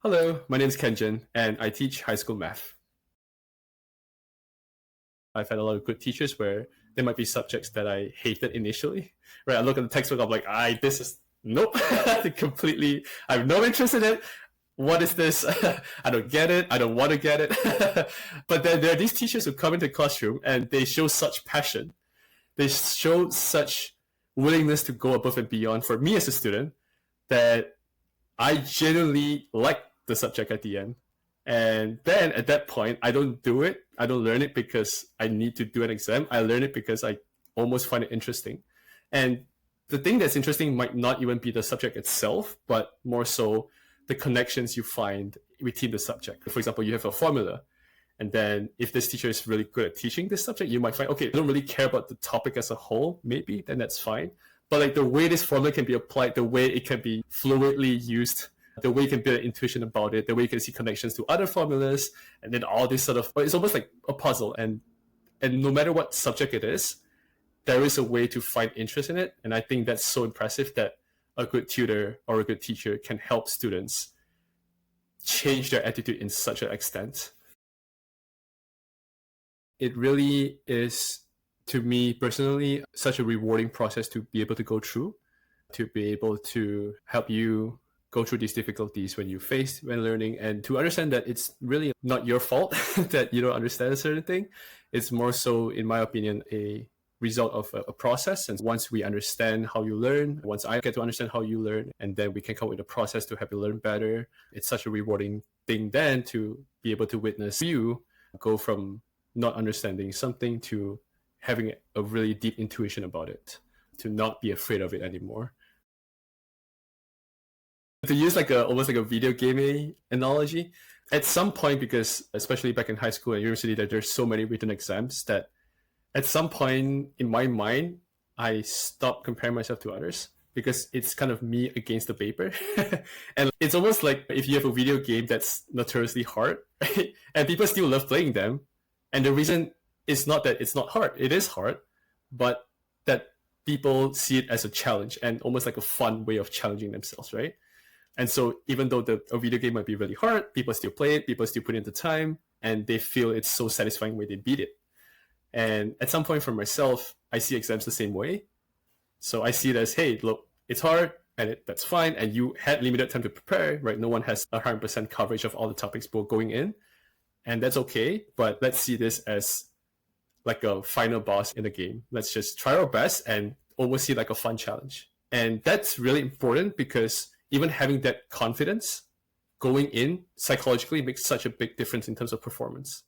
Hello, my name is Kenjin, and I teach high school math. I've had a lot of good teachers where there might be subjects that I hated initially. Right, I look at the textbook, I'm like, this is nope, completely. I have no interest in it. What is this? I don't get it. I don't want to get it. But then there are these teachers who come into the classroom and they show such passion. They show such willingness to go above and beyond for me as a student that I genuinely like the subject at the end. And then at that point, I don't do it. I don't learn it because I need to do an exam. I learn it because I almost find it interesting. And the thing that's interesting might not even be the subject itself, but more so the connections you find within the subject. For example, you have a formula. And then if this teacher is really good at teaching this subject, you might find, okay, I don't really care about the topic as a whole, maybe, then that's fine. But like the way this formula can be applied, the way it can be fluidly used, the way you can build an intuition about it, the way you can see connections to other formulas, and then all this sort of, it's almost like a puzzle. And no matter what subject it is, there is a way to find interest in it. And I think that's so impressive that a good tutor or a good teacher can help students change their attitude in such an extent. It really is, to me personally, such a rewarding process to be able to go through, to be able to help you go through these difficulties when when learning, and to understand that it's really not your fault that you don't understand a certain thing. It's more so, in my opinion, a result of a process. And once we understand how you learn, once I get to understand how you learn, and then we can come up with a process to help you learn better, it's such a rewarding thing then to be able to witness you go from not understanding something to having a really deep intuition about it, to not be afraid of it anymore. To use almost like a video gaming analogy, at some point, because especially back in high school and university, that there's so many written exams that at some point in my mind, I stopped comparing myself to others because it's kind of me against the paper. And it's almost like if you have a video game that's notoriously hard, right? And people still love playing them. And the reason is not that it's not hard. It is hard, but that people see it as a challenge and almost like a fun way of challenging themselves, right? And so even though a video game might be really hard, people still play it, people still put in the time, and they feel it's so satisfying when they beat it. And at some point for myself, I see exams the same way. So I see it as, hey, look, it's hard, and that's fine. And you had limited time to prepare, right? No one has 100% coverage of all the topics going in. And that's okay. But let's see this as like a final boss in the game. Let's just try our best and almost see like a fun challenge. And that's really important because even having that confidence going in psychologically makes such a big difference in terms of performance.